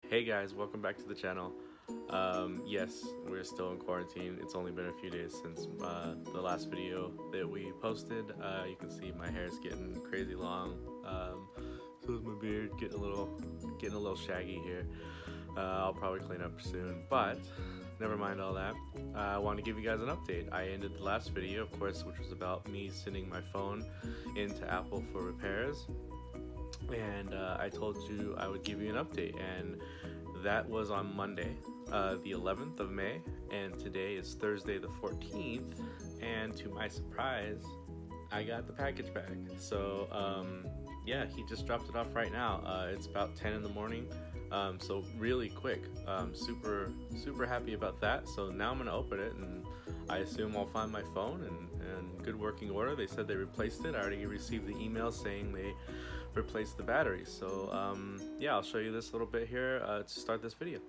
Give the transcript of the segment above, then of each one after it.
Hey guys, welcome back to the channel. Yes, we're still in quarantine. It's only been a few days since the last video that we posted. You can see my hair is getting crazy long. So is my beard, getting a little shaggy here. I'll probably clean up soon, but never mind all that. I want to give you guys an update. I ended the last video, of course, which was about me sending my phone into Apple for repairs. And I told you I would give you an update, and that was on Monday, the 11th of May, and today is Thursday the 14th, and to my surprise, I got the package back. So yeah, he just dropped it off right now. It's about 10 in the morning, so really quick. Super happy about that. So now I'm gonna open it, and I assume I'll find my phone in good working order. They said they replaced it. I already received the email saying they replaced the battery. So yeah, I'll show you this little bit here to start this video.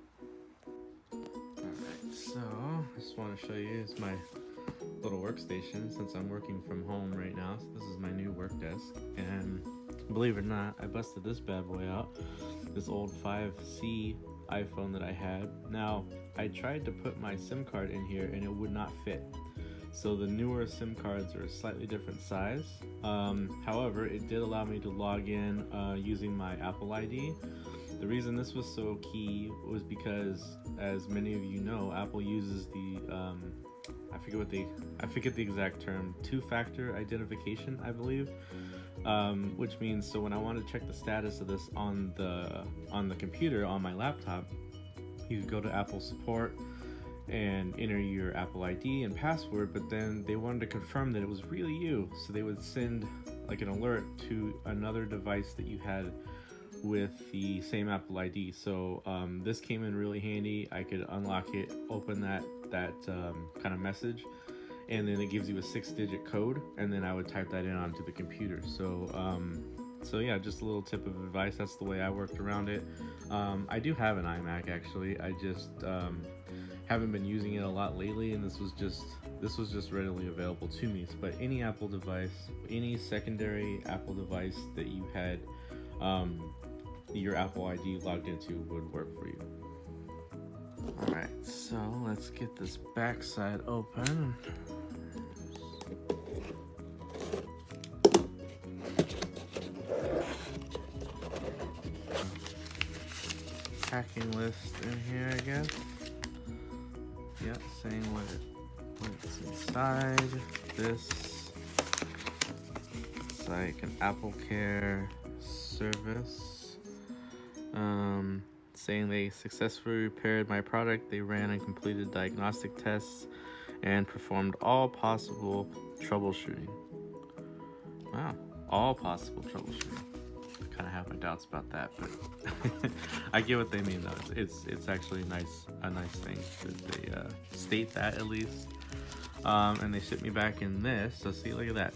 Alright, so I just want to show you, it's my little workstation since I'm working from home right now. So this is my new work desk, and believe it or not, I busted this bad boy out, this old 5C iPhone that I had. Now, I tried to put my SIM card in here and it would not fit. So the newer SIM cards are a slightly different size. However, it did allow me to log in using my Apple ID. The reason this was so key was because, as many of you know, Apple uses the I forget the exact term, two-factor identification, I believe. Which means, so when I want to check the status of this on the computer on my laptop, you could go to Apple support and enter your Apple ID and password, but then they wanted to confirm that it was really you, so they would send like an alert to another device that you had with the same Apple ID. So this came in really handy. I could unlock it, open that kind of message, and then it gives you a 6-digit code, and then I would type that in onto the computer. So yeah, just a little tip of advice. That's the way I worked around it. I do have an iMac actually. I just haven't been using it a lot lately, and this was just readily available to me. But any Apple device, any secondary Apple device that you had your Apple ID logged into would work for you. Alright, so let's get this back side open. Packing list in here, I guess. Yeah, saying what's inside. This, it's like an Apple Care service. Saying they successfully repaired my product. They ran and completed diagnostic tests and performed all possible troubleshooting. Wow, all possible troubleshooting. I kind of have my doubts about that, but I get what they mean though. It's actually a nice thing that they state that at least. And they shipped me back in this. So see, look at that.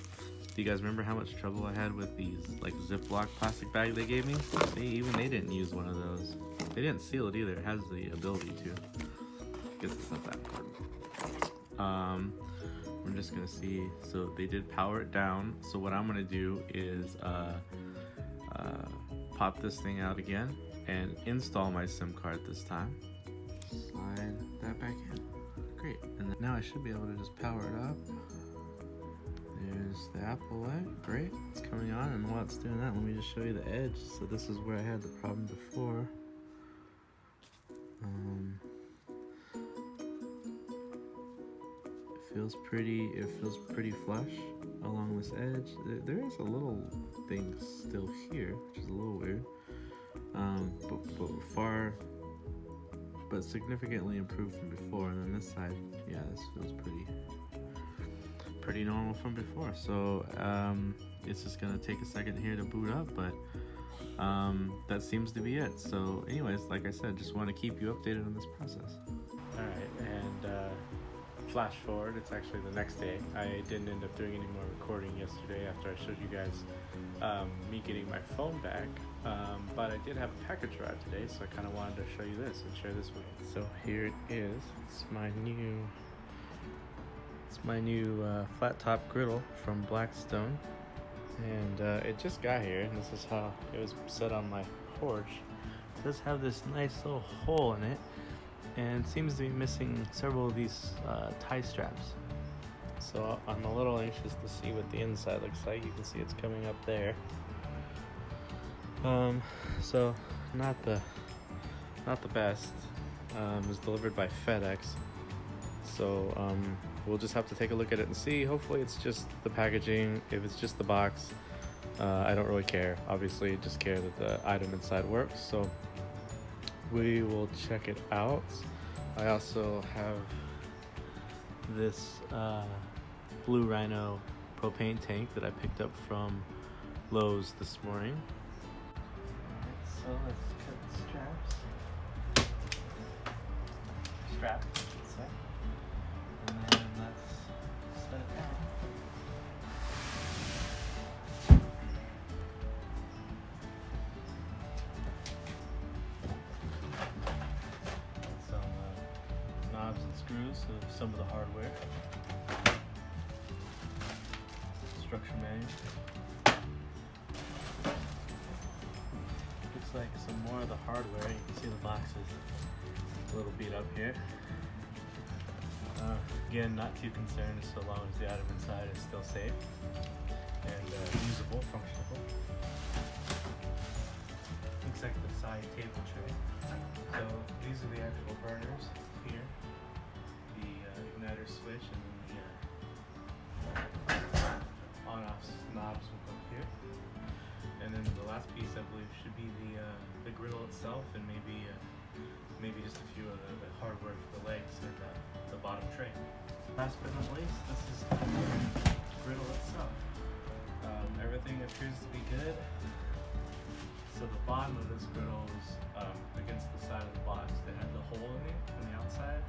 Do you guys remember how much trouble I had with these like Ziploc plastic bag they gave me? They didn't use one of those. They didn't seal it either. It has the ability to. I guess it's not that important. We're just gonna see. So they did power it down. So what I'm gonna do is pop this thing out again and install my SIM card this time. Slide that back in. Great. And then now I should be able to just power it up. There's the Apple light. Great. It's coming on, and while it's doing that, let me just show you the edge. So this is where I had the problem before. It feels pretty flush along this edge. There is a little thing still here, which is a little weird. But significantly improved from before. And then this side, yeah, this feels pretty normal from before. So it's just gonna take a second here to boot up, but that seems to be it. So anyways, like I said, just want to keep you updated on this process. All right, and flash forward, it's actually the next day. I didn't end up doing any more recording yesterday after I showed you guys me getting my phone back, but I did have a package arrive today, so I kind of wanted to show you this and share this with you. So here it is. It's my new flat top griddle from Blackstone, and it just got here, and this is how it was set on my porch. does have this nice little hole in it, and seems to be missing several of these tie straps. So I'm a little anxious to see what the inside looks like. You can see it's coming up there. So not the best. It was delivered by FedEx. So we'll just have to take a look at it and see. Hopefully it's just the packaging. If it's just the box, I don't really care. Obviously, just care that the item inside works. So we will check it out. I also have this Blue Rhino propane tank that I picked up from Lowe's this morning. So let's cut the strap, and then let's set it down. Some knobs and screws of some of the hardware. Structure manual. Looks like some more of the hardware. You can see the boxes a little beat up here. Again, not too concerned so long as the item inside is still safe and usable, functional. Looks like the side table tray. So these are the actual burners here. The igniter switch and then the on-off knobs will go here. And then the last piece, I believe, should be the griddle itself, and maybe just a few of the hardware for the legs and the bottom tray. Last but not least, this is the griddle itself. Everything appears to be good. So the bottom of this griddle is against the side of the box. They have the hole in it on the outside.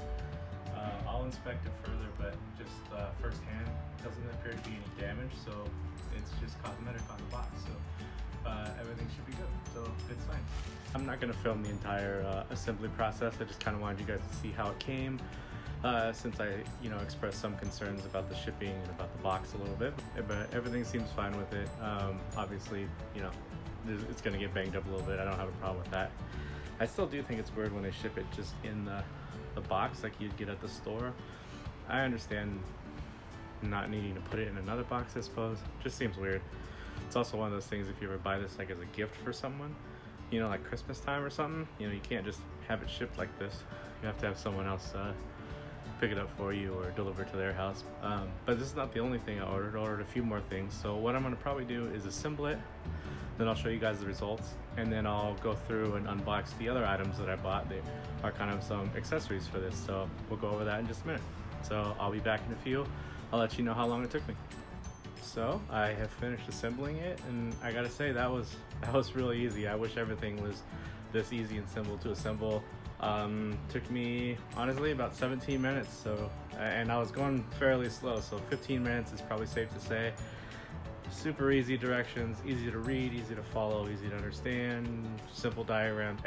I'll inspect it further, but just firsthand, doesn't appear to be any damage, so it's just cosmetic on the box. So everything should be good, so good sign. I'm not going to film the entire assembly process. I just kind of wanted you guys to see how it came, since I expressed some concerns about the shipping and about the box a little bit, but everything seems fine with it. Obviously, it's going to get banged up a little bit. I don't have a problem with that. I still do think it's weird when they ship it just in the box like you'd get at the store. I understand not needing to put it in another box, I suppose. Just seems weird. It's also one of those things, if you ever buy this like as a gift for someone, like Christmas time or something, you can't just have it shipped like this. You have to have someone else pick it up for you or deliver it to their house. But this is not the only thing I ordered. I ordered a few more things. So what I'm going to probably do is assemble it, then I'll show you guys the results, and then I'll go through and unbox the other items that I bought. They are kind of some accessories for this, so we'll go over that in just a minute. So I'll be back in a few. I'll let you know how long it took me. So I have finished assembling it, and I gotta say that was really easy. I wish everything was this easy and simple to assemble. Took me honestly about 17 minutes. So, and I was going fairly slow, so 15 minutes is probably safe to say. Super easy directions, easy to read, easy to follow, easy to understand, simple diagrams,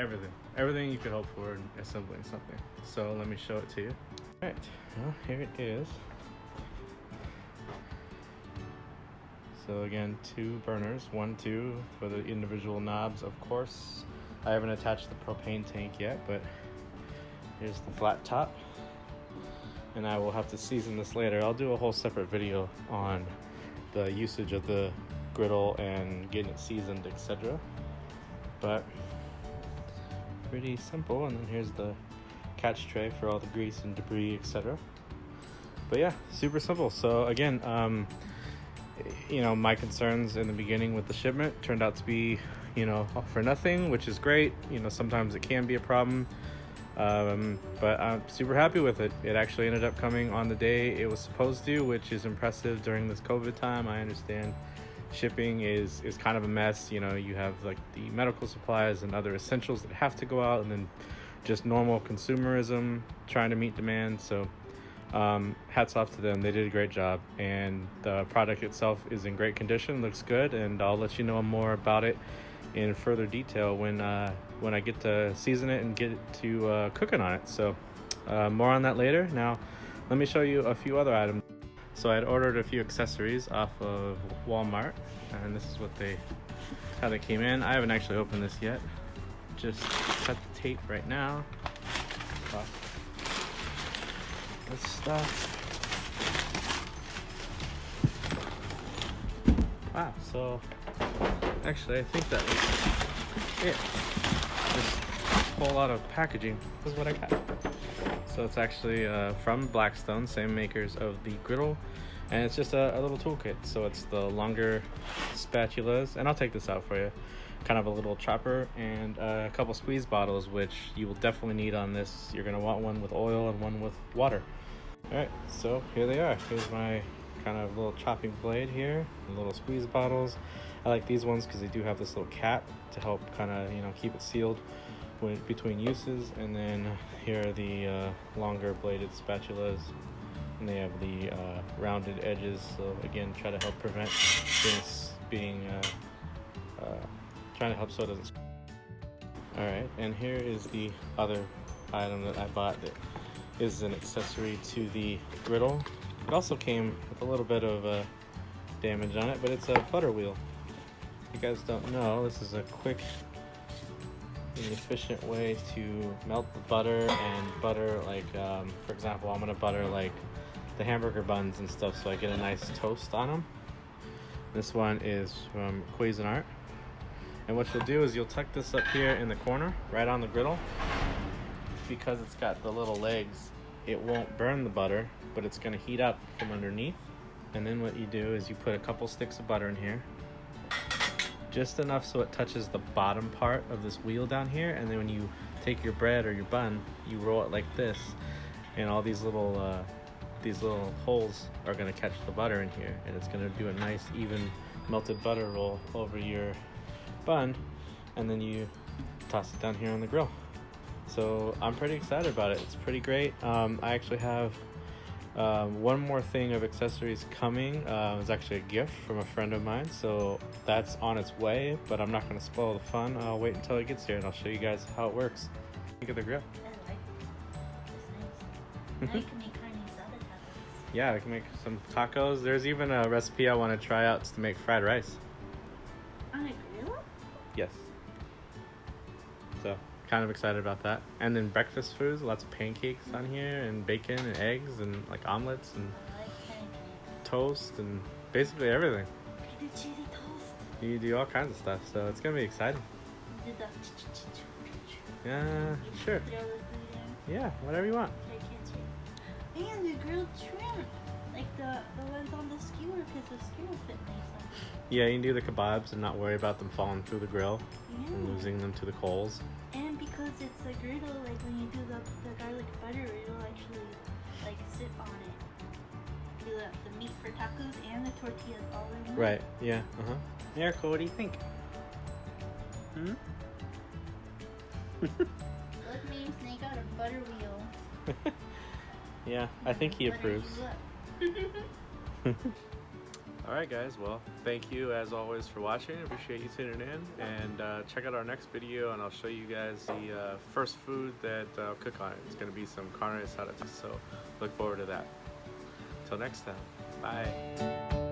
everything you could hope for in assembling something. So let me show it to you. All right, well, here it is. So again, 2 burners, 1, 2 for the individual knobs, of course. I haven't attached the propane tank yet, but here's the flat top. And I will have to season this later. I'll do a whole separate video on the usage of the griddle and getting it seasoned, etc. But pretty simple. And then here's the catch tray for all the grease and debris, etc. But yeah, super simple. So again, my concerns in the beginning with the shipment turned out to be, for nothing, which is great. Sometimes it can be a problem. But I'm super happy with it. It actually ended up coming on the day it was supposed to, which is impressive during this COVID time. I understand shipping is kind of a mess. You have like the medical supplies and other essentials that have to go out, and then just normal consumerism trying to meet demand. So hats off to them. They did a great job, and the product itself is in great condition, looks good, and I'll let you know more about it in further detail when I get to season it and get it to cooking on it. So more on that later. Now let me show you a few other items. So I had ordered a few accessories off of Walmart, and this is how they came in. I haven't actually opened this yet. just cut the tape right now off this stuff. Wow, so actually I think that was it. Just a whole lot of packaging is what I got. So it's actually from Blackstone, same makers of the griddle, and it's just a little toolkit. So it's the longer spatulas, and I'll take this out for you, kind of a little chopper, and a couple squeeze bottles, which you will definitely need on this. You're gonna want one with oil and one with water. All right, so here they are. Here's my kind of little chopping blade here, and little squeeze bottles. I like these ones because they do have this little cap to help kind of, you know, keep it sealed between uses. And then here are the longer bladed spatulas, and they have the rounded edges, so again, try to help prevent this being trying to help so it doesn't. All right, and here is the other item that I bought that is an accessory to the griddle. It also came with a little bit of damage on it, but it's a butter wheel. If you guys don't know, this is a quick and efficient way to melt the butter and butter, like for example, I'm gonna butter like the hamburger buns and stuff, so I get a nice toast on them. This one is from Cuisinart, and what you'll do is you'll tuck this up here in the corner right on the griddle. Because it's got the little legs, it won't burn the butter, but it's gonna heat up from underneath. And then what you do is you put a couple sticks of butter in here, just enough so it touches the bottom part of this wheel down here, and then when you take your bread or your bun, you roll it like this, and all these little holes are going to catch the butter in here, and it's going to do a nice even melted butter roll over your bun, and then you toss it down here on the grill. So I'm pretty excited about it. It's pretty great. I actually have one more thing of accessories coming. It's actually a gift from a friend of mine, so that's on its way, but I'm not going to spoil the fun. I'll wait until it gets here and I'll show you guys how it works. Think of the grill. I like it. It's nice. Now you can make carne asada tacos. Yeah, we can make some tacos. There's even a recipe I want to try out to make fried rice. On a grill? Yes. So kind of excited about that. And then breakfast foods, lots of pancakes on here, and bacon and eggs and like omelets and I like pancakes. toast and basically everything. I do cheesy toast. You do all kinds of stuff, so it's gonna be exciting. You do the Yeah, sure. throw the food in. Yeah, whatever you want. I can't. And the grilled shrimp. Like the ones on the skewer, because the skewer fit nice on. Yeah, you can do the kebabs and not worry about them falling through the grill Yeah. and losing them to the coals. And because it's a griddle, like when you do the garlic butter, it'll actually like sit on it. Do the meat for tacos and the tortillas all in one. Right, yeah, Miracle, what do you think? Look, me and Snake got a butter wheel. Yeah, I think he approves. Butter you up. Alright guys, well, thank you as always for watching. Appreciate you tuning in, and check out our next video and I'll show you guys the first food that I'll cook on it. It's going to be some carne asada, so look forward to that. Until next time, bye.